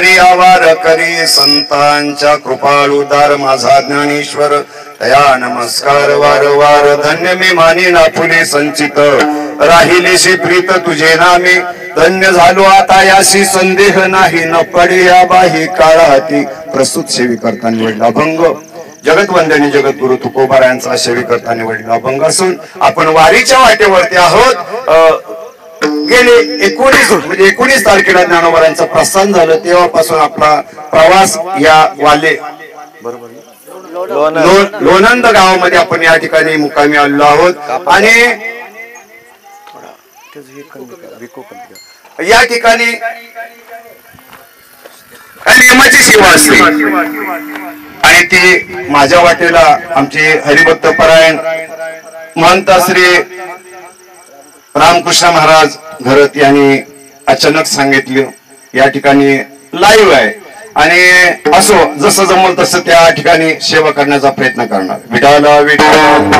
वारी आवार करी संतांच्या कृपाळू उदार माझा ज्ञानेश्वर तया नमस्कार वारंवार धन्य मी मानी ना फुले संचित राहिलेशी प्रीत तुझे नामे धन्य झालो आता याशी संदेह नाही न पडे या बाही काळाती प्रस्तुत सेवी करता निवडला अभंग जगतवंदनी जगद्गुरु तुकोबारायांचा सेवी करता निवडला अभंग असून आपण वारीच्या वाटेवरती आहोत। गेले 19 तारखेला ज्ञानोबारांचं प्रस्थान झालं तेव्हापासून आपला प्रवास या वाले लोणंद गावामध्ये आपण या ठिकाणी मुक्कामी आलेलो आहोत आणि या ठिकाणी नियमाची सेवा असते आणि ती माझ्या वाटेला आमचे हरिभक्त परायण महंत श्री रामकृष्ण महाराज घरत यांनी अचानक सांगितले या ठिकाणी लाईव्ह आहे आणि असो जसं जमल तसं त्या ठिकाणी सेवा करण्याचा प्रयत्न करणार। विठाल विठाल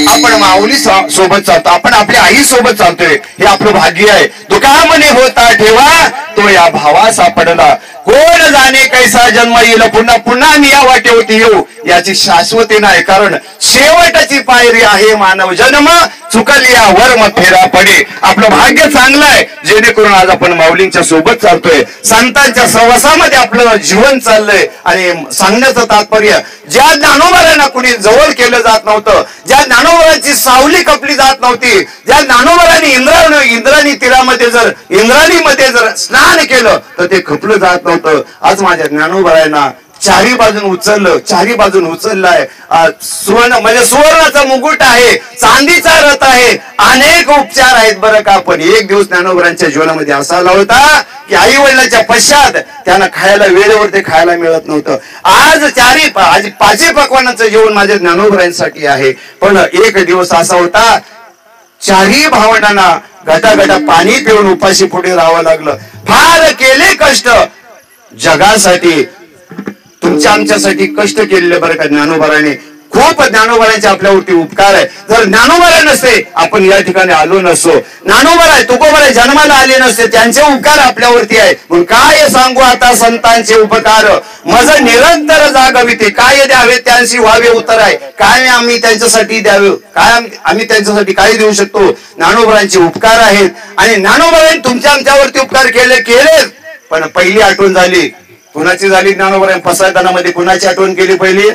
आपण माऊली सोबत चालतो, आपण आपल्या आई सोबत चालतोय हे आपलं भाग्य आहे। दुकामने होता ठेवा तो या भावा सापडला कोण जाणे कैसा जन्म येईल पुन्हा पुन्हा मी या वाटेवरती येऊ याची शाश्वती नाही कारण शेवटची पायरी आहे मानव जन्म चुकली या वर्म फेरा पडे। आपलं भाग्य चांगलं आहे जेणेकरून आज आपण माऊलींच्या सोबत चालतोय संतांच्या सहवासामध्ये आपलं जीवन चाललंय आणि सांगण्याचं तात्पर्य ज्या ज्ञानोबारांना कुणी जवळ केलं जात नव्हतं ज्या ज्ञानोबारांची सावली कपली जात नव्हती ज्या ज्ञानोबारांनी इंद्राणी तीरामध्ये जर इंद्राणीमध्ये जर स्नान केलं तर ते खपलं जात नव्हतं आज माझ्या ज्ञानोबारांना चारी बाजून उचललाय सुवर्ण म्हणजे सुवर्णाचा मुकुट आहे चांदीचा रथ आहे अनेक उपचार आहेत बरं का। पण एक दिवस ज्ञानोबारांच्या जीवनामध्ये असा आला होता की आई वडिलांच्या पश्चात त्यांना खायला वेळेवर ते खायला मिळत नव्हतं। आज पाचही पक्वानाचं जेवण माझ्या ज्ञानोबारांसाठी आहे पण एक दिवस असा होता चारही भावंडांना घटाघटा पाणी पिऊन उपाशी पुढे राहावं लागलं। फार केले कष्ट जगासाठी तुमच्या आमच्यासाठी कष्ट केलेले बरं का ज्ञानोबारांनी खूप ज्ञानोबारांचे आपल्यावरती उपकार आहे। जर ज्ञानोबारा नसते आपण या ठिकाणी आलो नसतो ज्ञानोबारा तुकोबारा जन्माला आले नसते त्यांचे उपकार आपल्यावरती आहे म्हणून काय सांगू आता संतांचे उपकार मज निरंतर जागविते काय द्यावे त्यांची व्हावे उत्तर आहे काय आम्ही त्यांच्यासाठी द्यावे काय आम्ही त्यांच्यासाठी काय देऊ शकतो। ज्ञानोबारांचे उपकार आहेत आणि ज्ञानोबारांनी तुमच्या आमच्यावरती उपकार केले पण पहिली आठवण झाली कुणाची झाली ज्ञानोबारांनी फसायदानामध्ये कुणाची आठवण केली पहिली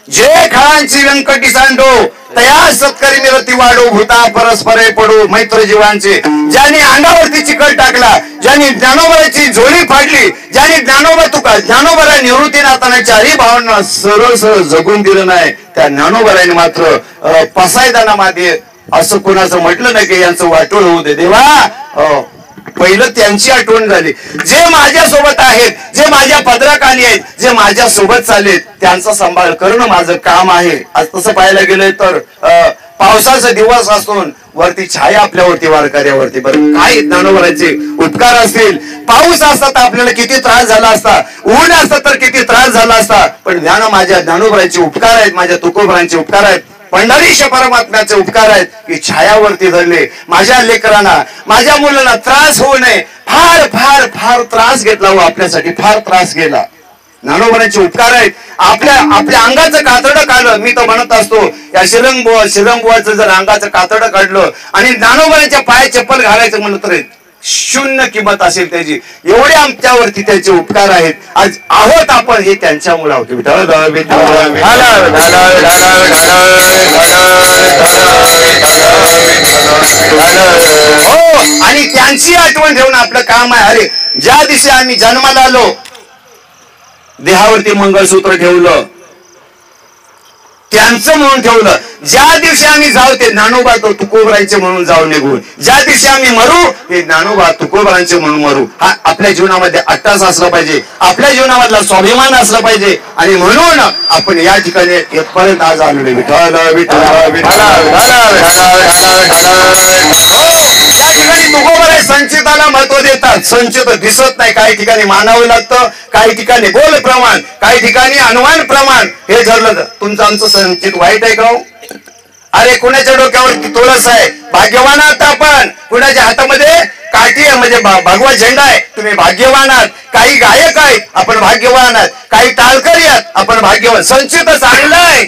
जे खांची व्यंकटी सांडो तया सत्करी मिरती वाढो भूता परस्परे पडो मैत्र जीवांचे ज्यांनी अंगावरती चिकट टाकला ज्यांनी ज्ञानोबाराची झोळी फाडली ज्यांनी ज्ञानोबारा निवृत्ती नाताना चारही भावांना सरळ सरळ जगून दिलं नाही त्या ज्ञानोबारांनी मात्र फसायदानामध्ये असं कोणाचं म्हटलं नाही की यांचं वाटोळ होऊ दे देवा पहिलं त्यांची आठवण झाली जे माझ्या सोबत आहेत जे माझ्या पदराखाली आहेत जे माझ्या सोबत चाललेत त्यांचा सांभाळ करणं माझं काम आहे। आज तसं पाहायला गेलं तर पावसाचा दिवस असून वरती छाया आपल्यावरती वारकऱ्यावरती बरं काय ज्ञानोबारांचे उपकार असतील। पाऊस असता तर आपल्याला किती त्रास झाला असता ऊन असता तर किती त्रास झाला असता पण माझ्या ज्ञानोबारांचे उपकार आहेत माझ्या तुकोबारांचे उपकार आहेत पंढरीश परमात्म्याचे उपकार आहेत की छायावरती धरले माझ्या लेकरांना माझ्या मुलांना त्रास होऊ नये फार फार फार त्रास घेतला हो आपल्यासाठी फार त्रास गेला। ज्ञानोबारांचे उपकार आहेत आपल्या अंगाचं कातडं काढलं मी तर म्हणत असतो या शिरंगबुवाचं जर अंगाचं कातडं काढलं आणि ज्ञानोबारांच्या पायात चप्पल घालायचं म्हणलं तर शून्य किंमत असेल त्याची एवढे आमच्यावरती त्याचे उपकार आहेत। आज आहोत आपण हे त्यांच्यामुळे आहोत। हो आणि त्यांची आठवण ठेवणं आपलं काम आहे। अरे ज्या दिवशी आम्ही जन्माला आलो देहावरती मंगळसूत्र ठेवलं त्यांचं म्हणून ठेवलं ज्या दिवशी आम्ही जाऊ ते ज्ञानोबा तुकोबारांचे म्हणून जाऊ निघून ज्या दिवशी आम्ही मरू हे ज्ञानोबा तुकोबारांचे म्हणून मरू हा आपल्या जीवनामध्ये अट्टास असला पाहिजे आपल्या जीवनामधला स्वाभिमान असला पाहिजे आणि म्हणून आपण या ठिकाणी येथपर्यंत आज आलेले विठ्ठल विठ्ठल या ठिकाणी तुकोबारा संचिताला महत्व देतात। संचित दिसत नाही काही ठिकाणी मानावं लागतं काही ठिकाणी बोल प्रमाण काही ठिकाणी अनुमान प्रमाण हे ठरलं तुमचं आमचं संचित वाईट आहे का अरे कुणाच्या डोक्यावरती तुळस आहे, भाग्यवान आहात आपण. कुणाच्या हातामध्ये काठी आहे, म्हणजे भगवा झेंडा आहे, तुम्ही भाग्यवान आहात. काही गायक आहेत, आपण भाग्यवान आहात. काही टाळकरी आहात, आपण भाग्यवान. संचित चांगलं आहे,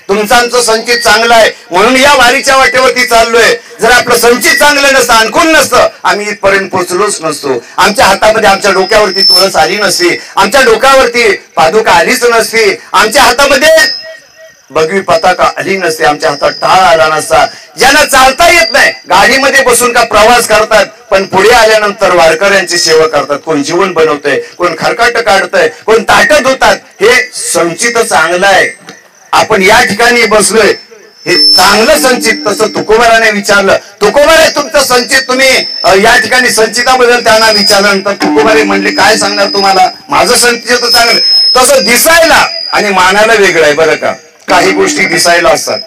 तुमचं संचित चांगलं आहे, म्हणून या वारीच्या वाटेवरती चाललोय. जर आपलं संचित चांगलं नसतं, आणखून नसतं, आम्ही इथपर्यंत पोहोचलोच नसतो. आमच्या हातामध्ये, आमच्या डोक्यावरती तुळस आली नसती, आमच्या डोक्यावरती पादुका आलीच नसती, आमच्या हातामध्ये भगवी पताका आली नसते, आमच्या हातात टाळ आला नसता. ज्यांना चालता येत नाही, गाडीमध्ये बसून का प्रवास करतात, पण पुढे आल्यानंतर वारकऱ्यांची सेवा करतात. कोण जीवन बनवतंय, कोण खरकाट काढतंय, कोण ताटत होतात. हे संचित चांगलं आहे. आपण या ठिकाणी बसलोय, हे चांगलं संचित. तसं तुकोबाराने विचारलं, तुकोबारे तुमचं संचित, तुम्ही या ठिकाणी संचिताबद्दल त्यांना विचारल्यानंतर तुकोबारे म्हणले, काय सांगणार तुम्हाला, माझं संचित चांगलं. तसं दिसायला आणि मानायला वेगळं आहे बरं का. काही गोष्टी दिसायला असतात,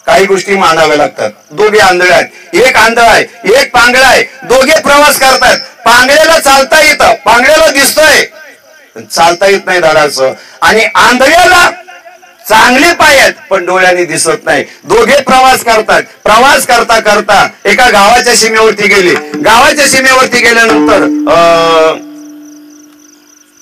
काही गोष्टी मानाव्या लागतात. दोघे आंधळे आहेत, एक आंधळा आहे, एक पांगळा आहे. दोघे प्रवास करतात. पांगळ्याला चालता येतं, पांगळ्याला दिसतोय, चालता येत नाही दाडाचं. आणि आंधळ्याला चांगले पाय आहेत, पण डोळ्याने दिसत नाही. दोघे प्रवास करतात. प्रवास करता करता एका गावाच्या सीमेवरती गेले. गावाच्या सीमेवरती गेल्यानंतर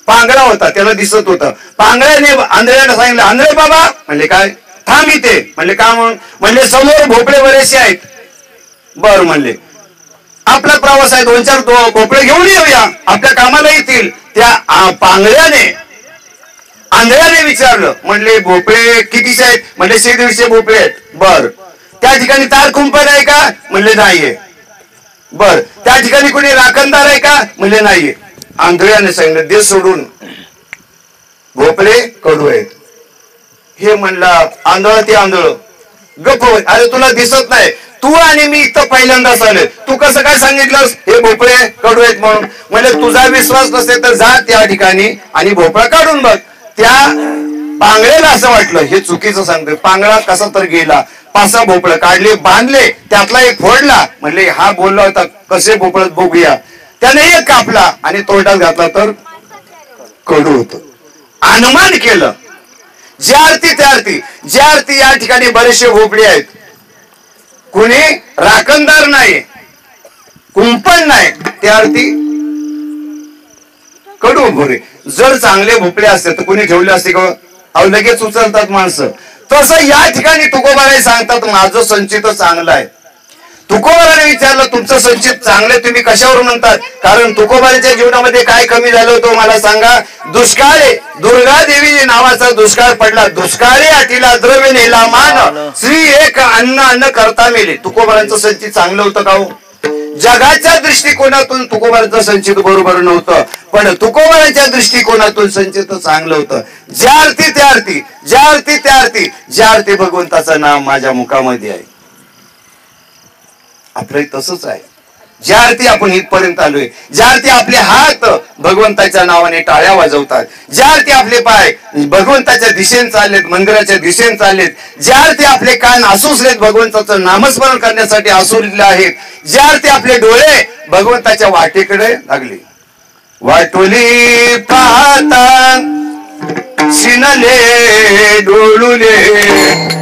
पांगळा होता, त्याला दिसत होतं. पांगळ्याने आंधळ्याने सांगितलं, आंधळे बाबा, म्हणले काय, थांब इथे. म्हणले का म्हणून, म्हणले समोर भोपळे बरेचसे आहेत. बर म्हणले, आपला प्रवास आहे, 2-4 भोपळे घेऊन येऊया, आपल्या कामाला येतील. त्या पांगळ्याने आंधळ्याने विचारलं, म्हणले भोपळे कितीचे आहेत. म्हणले 150 भोपळे आहेत. बर, त्या ठिकाणी तार कुंपण आहे का. म्हणले नाहीये. बर, त्या ठिकाणी कोणी राखणदार आहे का. म्हणले नाहीये. आंधळ्याने सांगितलं, दे सोडून, भोपळे कडू आहेत. हे म्हणला आंधळ, ते आंधळ गप्प. अरे तुला दिसत नाही, तू आणि मी इथं पहिल्यांदाच आले, तू कसं काय सांगितलंस हे भोपळे कडू आहेत म्हणून. म्हणजे तुझा विश्वास नसेल तर जा त्या ठिकाणी आणि भोपळा काढून बघ. त्या पांगळेला असं वाटलं हे चुकीचं सांगतोय. पांगळा कसा तर गेला, 5-6 भोपळे काढले, बांधले, त्यातला एक फोडला. म्हणले हा बोलला होता कसे भोपळत बघूया. त्याने एक कापला आणि तोंडात घातला तर कडू होत. अनुमान केलं. ज्या अर्थी या ठिकाणी बरेचसे भोपळे आहेत, कुणी राखणदार नाही, कुंपण नाही, त्या अर्थी कडू भोपळे. जर चांगले भोपळे असते तर कुणी ठेवले असते का. अहो लगेच उचलतात माणसं. तसं या ठिकाणी तुकोबाराने सांगतात, माझं संचित चांगलं आहे. तुकोबाराने विचारलं, तुमचं संचित चांगले तुम्ही कशावर म्हणतात. कारण तुकोबाराच्या जीवनामध्ये काय कमी झालं होतं मला सांगा. दुष्काळे, दुर्गा देवी नावाचा दुष्काळ पडला. दुष्काळे आटीला द्रव्य नेला मान, श्री एक अन्न करता मेले. तुकोबारांचं संचित चांगलं होतं का हो. जगाच्या दृष्टिकोनातून तुकोबारांचं संचित बरोबर नव्हतं, पण तुकोबारांच्या दृष्टिकोनातून संचित चांगलं होतं. ज्या अर्थी भगवंताचं नाम माझ्या मुखामध्ये आहे. आपलं तसंच आहे. ज्या अर्थी आपण इथपर्यंत आलोय, ज्या अर्थी आपले हात भगवंताच्या नावाने टाळ्या वाजवतात, ज्या अर्थी आपले पाय भगवंताच्या दिशेने चाललेत, मंदिराच्या दिशेने चाललेत, ज्या अर्थी आपले कान आसुसलेत, भगवंताचं नामस्मरण करण्यासाठी आसुरले आहेत, ज्या अर्थी आपले डोळे भगवंताच्या वाटेकडे लागले. वाटोली पाहता शिनले डोळुले,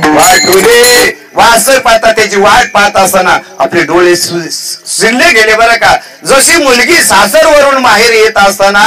वाटुले वासर पाहता त्याची वाट पाहत असताना आपले डोळे शिरले गेले बरं का. जशी मुलगी सासरवरून माहेर येत असताना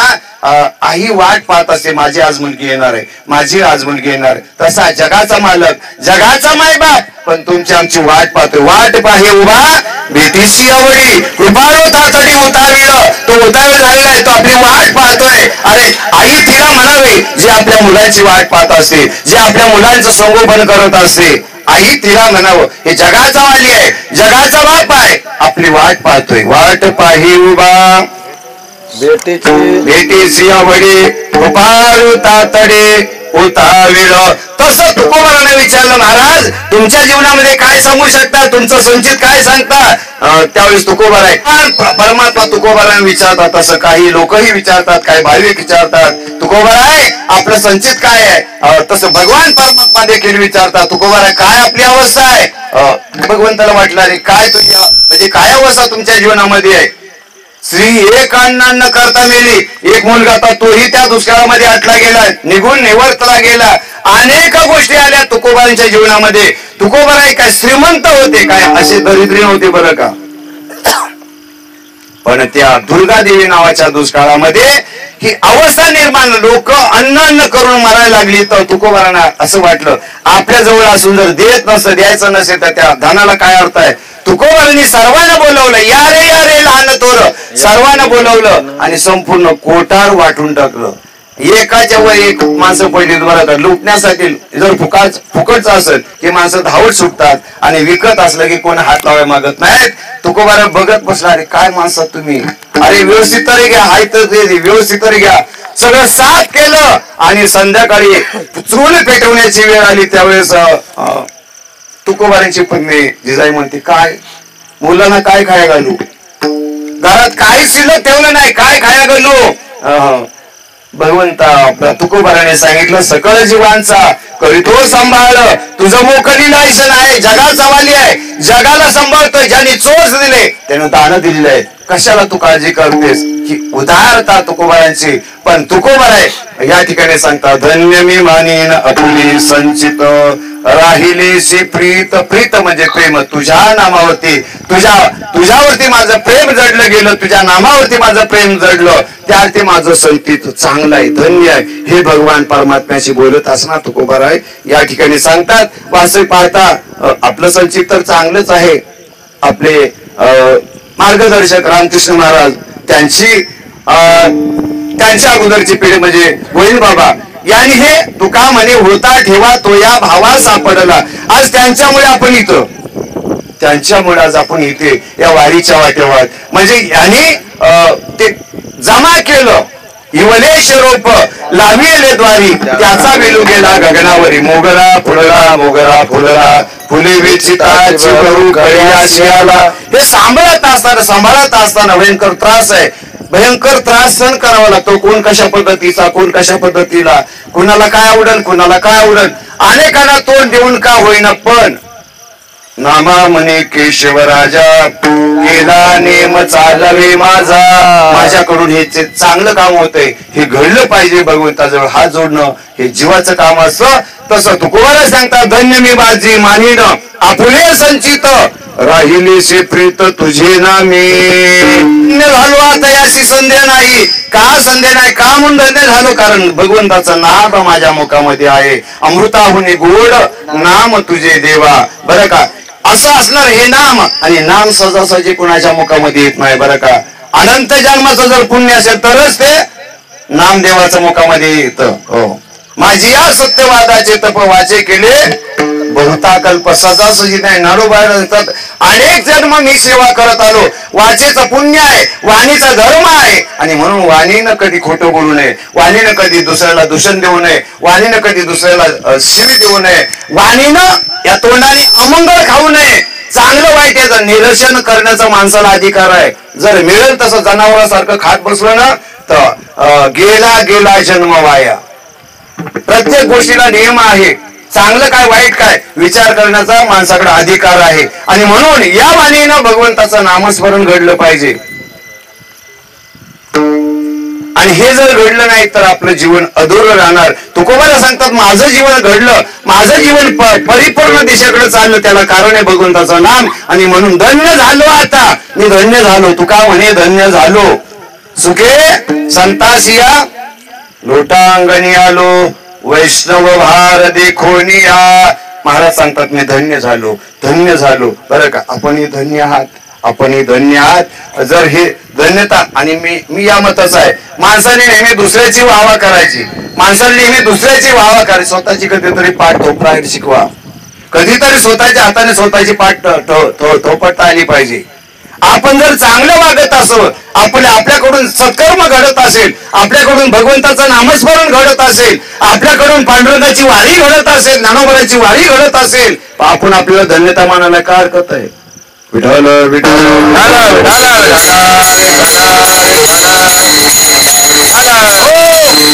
आई वाट पाहत असते, माझी आज मुलगी येणार आहे, माझी आज मुलगी येणार. तसा जगाचा मालक, जगाचा मायबाप पण तुमची आमची वाट पाहतोय. वाट पाहे उभा भेटीची आवडी, कृपाळू तातडी उतारविळ. तो उतारविळ झालेला आहे, तो आपली वाट पाहतोय. अरे आई तिला म्हणावे जे आपल्या मुलांची वाट पाहत असते, जे आपल्या मुलांचं संगोपन करत असते. आई तिला म्हणावं हे जगाचा वाली आहे, जगाचा बाप आहे, आपली वाट पाहतोय. वाट पाही उभा भेटीची आवडी, कृपाळू तातडे उतारविळ. तसं तुकोबाराने विचारलं, महाराज तुमच्या जीवनामध्ये काय सांगू शकता, तुमचं संचित काय सांगता. त्यावेळेस तुकोबार आहे परमात्मा तुकोबाराने विचारतात. तसं काही लोकही विचारतात, काही भाविक विचारतात, तुकोबार आहे आपलं संचित काय आहे. तसं भगवान परमात्मा देखील विचारतात, तुकोबार आहे काय आपली अवस्था आहे. भगवंताला वाटलं अरे काय तुझ्या म्हणजे काय अवस्था तुमच्या जीवनामध्ये आहे. श्री एक अन्न करता मेली. एक मुलगा होता, तोही त्या दुष्काळामध्ये अटला गेला, निघून निवर्तला गेला. अनेक गोष्टी आल्या तुकोबारांच्या जीवनामध्ये. तुकोबाराय काय श्रीमंत होते काय, असे दरिद्री नव्हते बरं का. पण त्या दुर्गा देवी नावाच्या दुष्काळामध्ये ही अवस्था निर्माण, लोक अन्न करून मरायला लागली. तर तुकोबारांना असं वाटलं आपल्या जवळ असून जर देत नसतं, द्यायचं नसेल तर त्या धनाला काय अर्थ आहे. तुकोबारांनी सर्वांना बोलवलं, या रे लहान तोर, सर्वांना बोलवलं आणि संपूर्ण कोठार वाटून टाकलं. एकाच्या वर एक माणसं पडली बरं. लुटण्यासाठी जर फुकटचं असेल की माणसं धावत सुटतात आणि विकत असलं की कोण हात लावाय मागत नाहीत. तुकोबारा बघत बसला, अरे काय माणसं तुम्ही, अरे व्यवस्थित तरी घ्या, हाय तर व्यवस्थित तरी घ्या. सगळं साफ केलं आणि संध्याकाळी चूल पेटवण्याची वेळ आली. त्यावेळेस तुकोबारांची पत्नी जिजाई म्हणते, काय मुलांना काय खाया घालू, घरात काही शिल्लक ठेवलं नाही, काय खाया घालू. भगवंता तुकोबाराने सांगितलं, सकळ जीवांचा करीतो सांभाळ, तुझं मोकळी लायसन आहे, जगाचा वाली आहे, जगाला सांभाळतोय. ज्याने चोच दिले त्यानं दान दिलेलं आहे, कशाला तू काळजी करतेस. ही उदारता तुकोबारांची. पण तुकोबाराय या ठिकाणी सांगतात, धन्य मी मानीन अपुली संचित, राहिलेशी प्रीत. प्रीत म्हणजे प्रेम, तुझ्या नामावरती, तुझ्यावरती माझं प्रेम जडलं गेलं, तुझ्या नामावरती माझं प्रेम जडलं, त्यावरती माझं संचित चांगलं आहे, धन्य आहे. हे भगवान परमात्म्याशी बोलत असणार तुकोबाराय या ठिकाणी सांगतात. वास्तविक पाहता आपलं संचित तर चांगलंच आहे. आपले मार्गदर्शक रामकृष्ण महाराज त्यांच्या अगोदरची पिढी म्हणजे गोविंद बाबा यांनी हे तुका म्हणे होता ठेवा तो या भावा सापडला. आज त्यांच्यामुळे आपण इथे या वारीच्या वाटेवर, म्हणजे यांनी ते जमा केलं. हिवलेश रोप लाविले द्वारी, त्याचा वेलू गेला गगनावरी. मोगरा फुलला फुले विचिताची भरू कळ्या शियाला. हे सांभाळत असताना भयंकर त्रास आहे, भयंकर त्रास सहन करावा लागतो. कोण कशा पद्धतीला, कुणाला काय आवडल, अनेकांना तोंड देऊन का होईना, पण नामा म्हणे केशव राजा, केला नेम चालवे माझा. माझ्याकडून हे चांगलं काम होतंय, हे घडलं पाहिजे. भगवंताजवळ हात जोडणं हे जीवाचं काम असतं. तसं तुकोबारा सांगतात, धन्य मी बाजी मानिन आपुले संचित, राहिले से प्रीत तुझे नामे. झालो आता याशी संध्या नाही. का संध्या नाही, का म्हणून धन्य झालो, कारण भगवंताचं नाम माझ्या मुखामध्ये आहे. अमृताहुन गोड नाम तुझे देवा. बरं का, असं असणार हे नाम. आणि नाम सहजासहजी कुणाच्या मुखामध्ये येत नाही बरं का. अनंत जन्माचं जर पुण्य असेल तरच ते नामदेवाच्या मुखामध्ये येतं. हो, माझी या सत्यवादाचे तप वाचे केले, बहुता कल्प सहजासहजी नाही. नाडोबाहेर असतात, अनेक जन्म मी सेवा करत आलो. वाचेचं पुण्य आहे, वाणीचा धर्म आहे. आणि म्हणून वाणीनं कधी खोटं बोलू नये, वाणीनं कधी दुसऱ्याला दूषण देऊ नये, वाणीनं कधी दुसऱ्याला शिवी देऊ नये, वाणीनं या तोंडाने अमंगळ खाऊ नये. चांगलं वाईट याचं निरसन करण्याचा माणसाला अधिकार आहे. जर मिळेल तसं जनावरासारखं खात बसलं ना तर गेला जन्म वाया. प्रत्येक गोष्टीला नियम आहे. चांगलं काय वाईट काय विचार करण्याचा माणसाकडे अधिकार आहे. आणि म्हणून या वाणीनं भगवंताचं नामस्मरण घडलं पाहिजे. आणि हे जर घडलं नाही तर आपलं जीवन अधूर राहणार. तुकोबारा सांगतात, माझं जीवन घडलं, माझं जीवन परिपूर्ण दिशेकडे चाललं, त्याला कारण आहे भगवंताचं नाम. आणि म्हणून धन्य झालो, आता मी धन्य झालो. तुका म्हणे धन्य झालो, सुखे संतासिया लोटांगणी आलो, वैष्णव भार देखोनिया. महाराज सांगतात, मी धन्य झालो. बरं का, आपणही धन्य आहात. जर हे धन्यता, आणि मी या मताचा आहे, माणसाने नेहमी दुसऱ्याची वाहवा करायची, स्वतःची कधीतरी पाठ थोपटायला शिकवा. कधीतरी स्वतःच्या हाताने स्वतःची पाठ थोपटता आली पाहिजे. आपण जर चांगलं वागत असो, आपल्याकडून सत्कर्म घडत असेल, आपल्याकडून भगवंताचं नामस्मरण घडत असेल, आपल्याकडून पांडुरंगाची वारी घडत असेल, ज्ञानोबाची वारी घडत असेल, आपण आपल्याला धन्यता मानायला काय हरकत आहे. विठ्ठल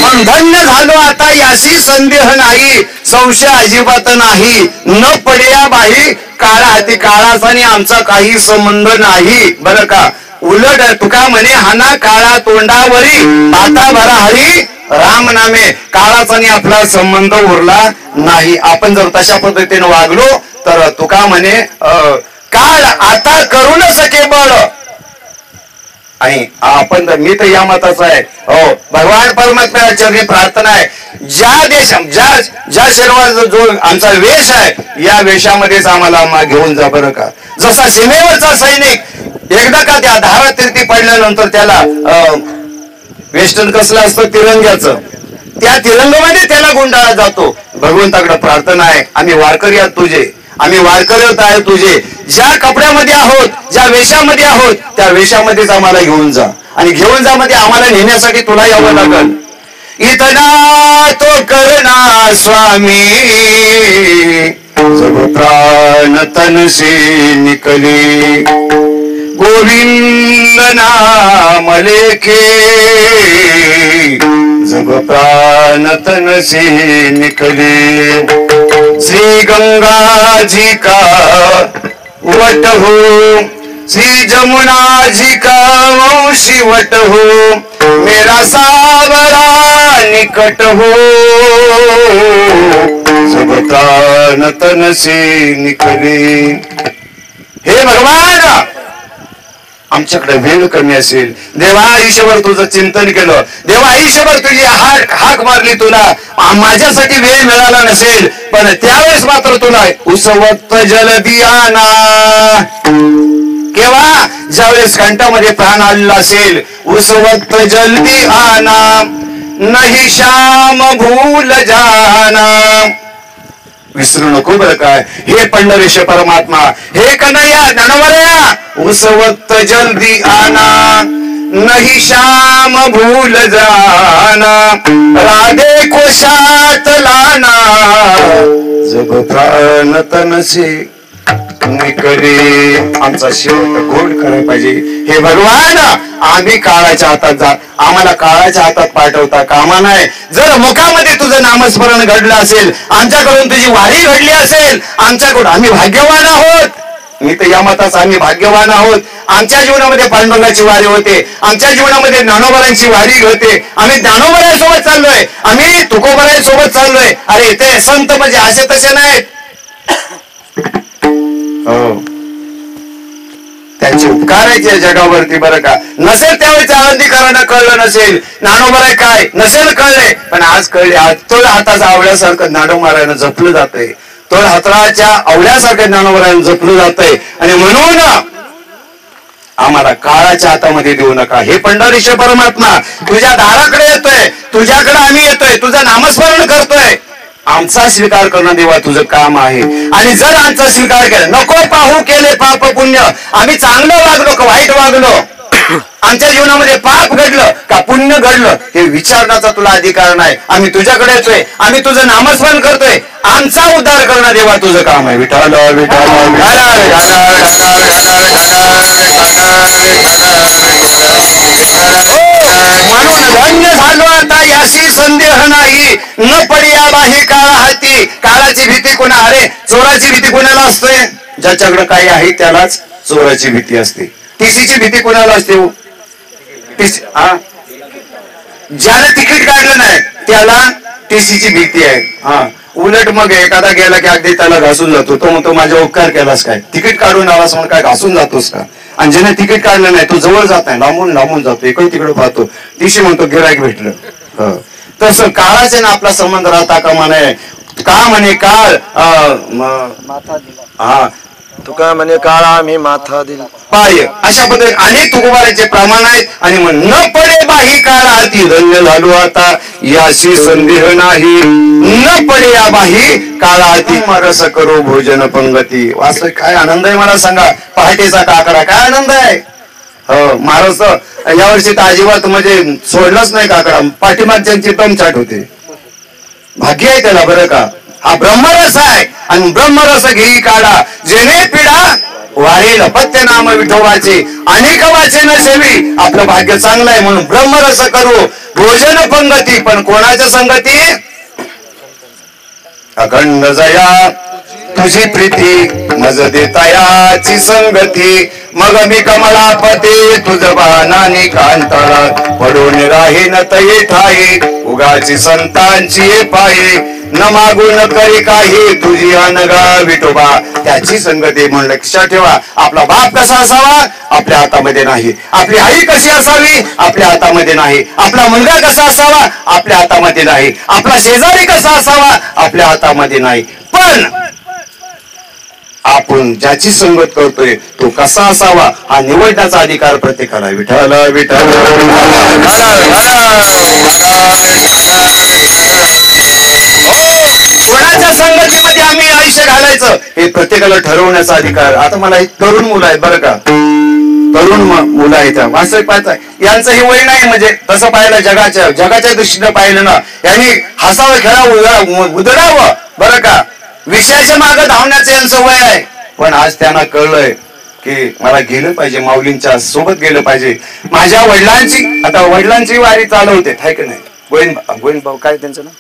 पण धन्य झालो आता याशी संदेह नाही, संशय अजिबात नाही. न पड्या बाही काळा हाती काळाचा आणि आमचा काही संबंध नाही. बरं का, उलट तुका म्हणे हाना काळा तोंडावरी, आता भरा हरी राम नामे काळाचा आणि आपला संबंध उरला नाही. आपण जर तशा पद्धतीने वागलो तर तुका म्हणे काळ आता करू न सके बळ. आणि आपण तर मी तर या मताचा आहे. हो, भगवान परमात्म्याच्या चरणी प्रार्थना आहे, ज्या शरीराचा जो आमचा वेश आहे या वेशामध्येच आम्हाला घेऊन जा बरं का. जसा सीमेवरचा सैनिक एकदा का त्या धारातीर्थी पडल्यानंतर त्याला वेस्टर्न कसलं असतं तिरंग्याचं, त्या तिरंगामध्ये त्याला गुंडाळला जातो. भगवंताकडे प्रार्थना आहे, आम्ही वारकरी आहोत तुझे, आम्ही वारकरी आहे तुझे, ज्या कपड्यामध्ये आहोत ज्या वेशामध्ये आहोत त्या वेशामध्येच आम्हाला घेऊन जा. आणि घेऊन जा मध्ये आम्हाला नेण्यासाठी तुला यावं लागल. इतना तो करना स्वामी जब प्राण तन से निकले, गोविंद नाम लेके जब प्राण तन से निकले. श्री गंगा जी का वट हो, श्री जमुना जी का वंशी वट हो, मेरा सावरा निकट हो, जब प्राण तन से निकले. हे भगवान, आमच्याकडे वेळ कमी असेल, देवा आयुष्यभर तुझं चिंतन केलं, देवा आयुष्यभर तुझी हाक मारली, तुला माझ्यासाठी वेळ मिळाला नसेल, पण त्यावेळेस मात्र तुला उसवत जलदियाना, केव्हा ज्यावेळेस कंठामध्ये प्राण आलेला असेल, उसवत जल्दी आना नहीं श्याम भूल जाना. विसरू नको बरं काय. हे पंढरीश परमात्मा, हे कन्हैया ज्ञानवऱ्या, उसवत जल्दी आना नहीं श्याम भूल जाना, राधे को साथ लाना जब प्राण तन से निकले. आमचा शेवट गोड करायला पाहिजे. हे भगवान, आम्ही काळाच्या हातात जा, आम्हाला काळाच्या हातात पाठवता कामा नाही. जर मुखामध्ये तुझं नामस्मरण घडलं असेल, आमच्याकडून तुझी वारी घडली असेल, आमच्याकडून आम्ही भाग्यवान आहोत. मी तर या मताच आम्ही भाग्यवान आहोत. आमच्या जीवनामध्ये पांडुरंगाची वारी होते, आमच्या जीवनामध्ये ज्ञानोबरांची वारी होते. आम्ही ज्ञानोबरांसोबत चाललोय, आम्ही तुकोबरांसोबत चाललोय. अरे ते संत म्हणजे असे तसे नाहीत, त्यांचे उपकार आहेत या जगावरती बरं का. नसेल त्यावेळेस आनंदीकरांना कळलं नसेल ज्ञानोबराय काय नसेल कळले, पण आज कळले. आज तोळ हाताचा आवळ्यासारखं ज्ञानोबरायानं जपलं जातंय, तोळ हाताच्या आवळ्यासारखं ज्ञानोबरायानं जपलं जातंय. आणि म्हणून आम्हाला काळाच्या हातामध्ये देऊ नका. हे पंढरीश परमात्मा, तुझ्या दाराकडे येतोय, तुझ्याकडे आम्ही येतोय, तुझं नामस्मरण करतोय. आमचा स्वीकार करणं देवा तुझं काम आहे. आणि जर आमचा स्वीकार केला, नको पाहू केले पाप पुण्य, आम्ही चांगलं वागलो का वाईट वागलो, आमच्या जीवनामध्ये पाप घडलं का पुण्य घडलं, हे विचारण्याचा तुला अधिकार नाही. आम्ही तुझ्याकडे येतोय, आम्ही तुझं नामस्मरण करतोय, आमचा उद्धार करणं देवा तुझं काम आहे. विठाल विठाल म्हणून धन्य झालो आता याशी संदेह नाही, न पडिया बाही काळा हाती. काळाची भीती कोणा, अरे चोराची भीती कोणाला असते, ज्याच्याकडे काही आहे त्यालाच चोराची भीती असते. टीसीची भीती कोणाला असते, ज्याला तिकीट काढलं नाही त्याला टीसीची भीती आहे. हा, उलट मग एखादा गेला की अगदी त्याला घासून जातो, तो म्हणतो माझा उपकार केलास काय, तिकीट काढून आलास म्हणून काय घासून जातोस का. आणि ज्याने तिकीट काढलं नाही तो जवळ जात नाही, लांबून लांबून जातो, इकडे तिकडे पाहतो. टीसी म्हणतो गिराईक भेटलं. तसं काळाचे ना आपला संबंध राहता कामा नये. का म्हणे काळ हा तुका म्हणे काळा मी माथा दिला पाय, अशा पद्धतीने अनेक तुकोबाराचे प्रमाण आहेत. आणि मग न पडे बाही काळ हाती, धन्य झालो आता याशी संदेह नाही, न पडे या बाही काळ हाती, रस करो भोजन पंगती. वास्तव काय आनंद आहे मला सांगा, पहाटेचा काकडा काय आनंद आहे. हो, महाराज यावर्षी तर अजिबात म्हणजे सोडलाच नाही काकडा, पाठीमागच्यांची दमछाट होते. भाग्य आहे त्याला बरं का. हा ब्रह्मरस आहे, आणि ब्रह्मरस घेई काढा, जेणे पिढा वारेल पत्य नाम विठोबाचे, अनेक वाचन सेवी. आपलं भाग्य चांगलं आहे म्हणून ब्रह्मरस करू भोजन पंगती, पण कोणाच्या संगती, अखंड जया तुझी प्रीती मज देता याची संगती, मग मी कमलापते तुझ बाणाने कांताळा पडून राहीन तये ठाई उगाची संतांची पायी न मागून करी काही तुझी अनगा विठोबा. त्याची संगती म्हणून लक्षात ठेवा. आपला बाप कसा असावा आपल्या हातामध्ये नाही, आपली आई कशी असावी आपल्या हातामध्ये नाही, आपला मुलगा कसा असावा आपल्या हातामध्ये नाही, आपला शेजारी कसा असावा आपल्या हातामध्ये नाही. पण आपण ज्याची संगत करतोय तो कसा असावा हा निवडण्याचा अधिकार प्रत्येकाला. विठ्ठल विठ्ठल. कोणाच्या संगतीमध्ये आम्ही आयुष्य घालायचं हे प्रत्येकाला ठरवण्याचा अधिकार. आता मला एक तरुण मुलं आहेत बरं का, तरुण मुलं आहेत वास्तविक पाहताय यांचं हे वय नाही. म्हणजे तसं पाहिलं जगाच्या दृष्टीनं पाहिलं ना यांनी हसावं खेळावं उधळावं बरं का, विषयाच्या मागे धावण्याचं यांचं वय आहे. पण आज त्यांना कळलंय की मला गेलं पाहिजे, माऊलींच्या सोबत गेलं पाहिजे. माझ्या वडिलांची आता वडिलांची वारी चालवते हाय की नाही. गोविंद भाऊ काय त्यांचं नाव,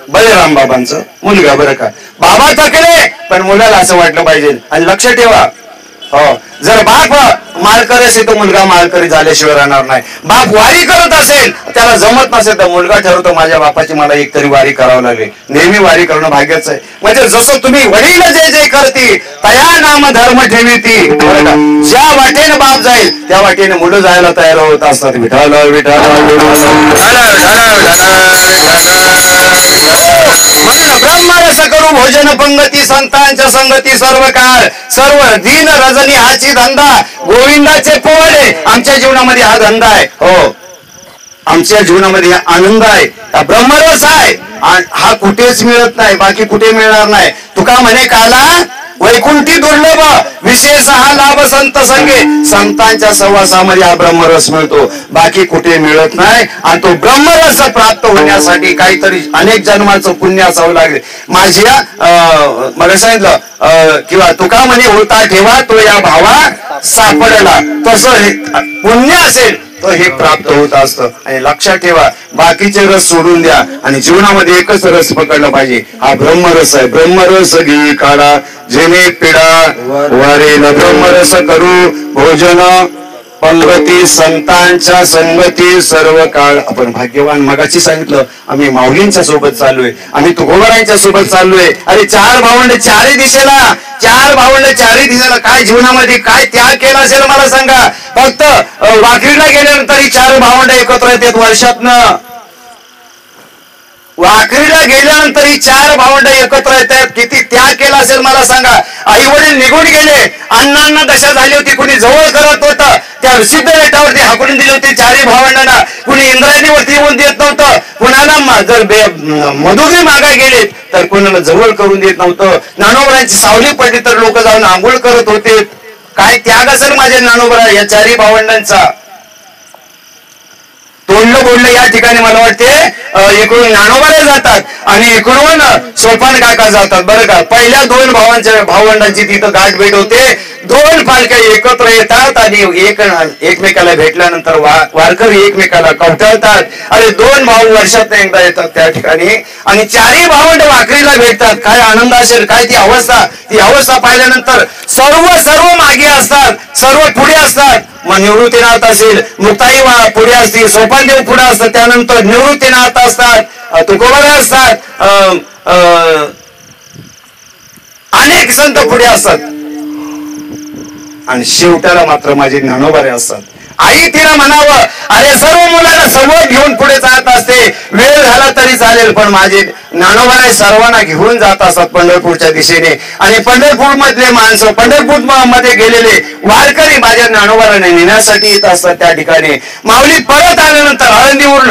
बळीराम बाबांचं मुलगा बरं का. बाबा थकले पण मुलाला असं वाटलं पाहिजे. आणि लक्ष ठेवा हो, जर बाप माळकरी असेल तो मुलगा माळकरी झाल्याशिवाय राहणार नाही. बाप वारी करत असेल त्याला जमत नसेल तर मुलगा ठरवतो माझ्या बापाची मला एकतरी वारी करावं लागेल. नेहमी वारी करणं भाग्याचं आहे. म्हणजे जसं तुम्ही वडील जे जे करती तया नाम धर्म ठेवीती बरं का. ज्या वाटेने बाप जाईल त्या वाटेने मुलं जायला तयार होत असतात. विठ्ठल ब्रह्मरस करू भोजन पंगती संतांच्या संगती सर्व काळ सर्व दिन रजनी हाची धंदा गोविंदाचे पोवडे. आमच्या जीवनामध्ये हा धंदा आहे हो, आमच्या जीवनामध्ये आनंद आहे, हा ब्रह्मरस आहे. हा कुठेच मिळत नाही, बाकी कुठे मिळणार नाही. तुका म्हणे काला वैकुंठी दुर्लभ विशेष हा लाभ संत संगे. संतांच्या सहवासामध्ये हा ब्रह्मरस मिळतो, बाकी कुठे मिळत नाही. आणि तो ब्रह्मरस प्राप्त होण्यासाठी काहीतरी अनेक जन्माचं पुण्य असावं लागेल. माझ्या मला सांगितलं किंवा तुका म्हणे होता ठेवा तो या भावा सापडला, तसं पुण्य असेल तो हे प्राप्त होत असतं. आणि लक्षात ठेवा बाकीचे रस सोडून द्या आणि जीवनामध्ये एकच रस पकडला पाहिजे, हा ब्रह्मरस आहे. ब्रह्मरस घे काढा जेणे पिढा वारेल ब्रह्मरस करू भोजन पंगती संतांच्या संगती सर्व काळ. आपण भाग्यवान. मगाची सांगितलं आम्ही माऊलींच्या सोबत चाललोय, आम्ही तुकोबारांच्या सोबत चाललोय. अरे चार भावंड चारही दिशेला, चार भावंड चारही दिशेला. काय जीवनामध्ये काय त्याग केला असेल मला सांगा. फक्त वाखरीला गेल्यानंतर चार भावंड एकत्र येतात वर्षातनं. वाखरीला गेल्यानंतर ही चार भावंड एकत्र येतात. किती त्याग केला असेल मला सांगा. आई वडील निघून गेले, अण्णांना दशा झाली होती, कुणी जवळ करत होतं, त्या सिद्ध रेटावरती हाकून दिली होती चारही भावंडांना. कुणी इंद्रायणीवरती येऊन देत नव्हतं, कुणाला जर मधुगी मागा गेले तर कुणाला जवळ करून देत नव्हतं. ज्ञानोबरांची सावली पडली तर लोक जाऊन आंघोळ करत होते. काय त्याग असेल माझ्या ज्ञानोबरा या चारही भावंडांचा. तोडलं बोललं या ठिकाणी मला वाटते इकडून ज्ञानोबारे जातात आणि इकडून सोपान काका जातात बरं का. पहिल्या दोन भावंडांची तिथं गाठ भेट होते. दोन पालख्या एकत्र येतात आणि एकमेकाला भेटल्यानंतर वारकरी एकमेकाला कवटाळतात. अरे दोन भाऊ वर्षात एकदा येतात त्या ठिकाणी आणि चारही भावंड वाकरीला भेटतात. काय आनंद असेल, काय ती अवस्था पाहिल्यानंतर सर्व मागे असतात, सर्व पुढे असतात. मग निवृत्तीनाथ असेल, मुक्ताई पुढे असतील, सोपानदेव पुढे असतात, त्यानंतर निवृत्तीनाथ असतात, तुकोबारे असतात, अनेक संत पुढे असतात आणि शेवटाला मात्र माझे ज्ञानोबारे असतात. आई तिला म्हणावं अरे सर्व मुलांना समोर घेऊन पुढे जात असते, वेळ झाला तरी चालेल, पण माझे ज्ञानोबारे सर्वांना घेऊन जात असतात पंढरपूरच्या दिशेने. आणि पंढरपूर मधले माणसं, पंढरपूर मध्ये गेलेले वारकरी माझ्या ज्ञानोबारांना नेण्यासाठी येत असतात. त्या ठिकाणी माऊली परत आल्यानंतर आळंदीवरून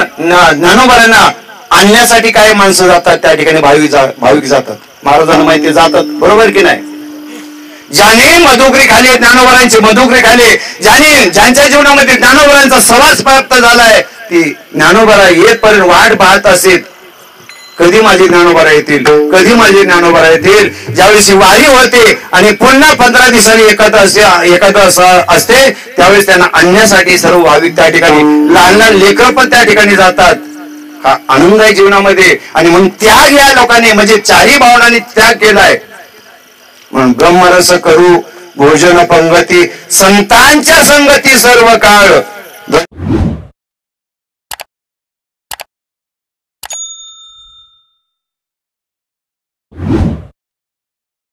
ज्ञानोबारांना आणण्यासाठी काही माणसं जातात. त्या ठिकाणी भाविक जातात. महाराजांना माहिती जातात, बरोबर की नाही. ज्याने मधुकरी खाली, ज्ञानोबारांची मधुकरी खाली, ज्यांच्या जीवनामध्ये ज्ञानोबारांचा सहवास प्राप्त झालाय, ती ज्ञानोबारा येतपर्यंत वाट पाहत असेल. कधी माझे ज्ञानोबारा येतील, कधी माझे ज्ञानोबारा येतील. ज्यावेळेस वारी होते आणि पुन्हा 15 दिवसांनी एखादं असते त्यावेळेस त्यांना आणण्यासाठी सर्व भाविक त्या ठिकाणी, लहान लहान लेकरं पण त्या ठिकाणी जातात. हा आनंद आहे जीवनामध्ये. आणि म्हणून त्याग या लोकांनी म्हणजे चारही भावनांनी त्याग केलाय. म्हणून ब्रह्मरस करू भोजन पंगती संतांच्या संगती सर्व काळ.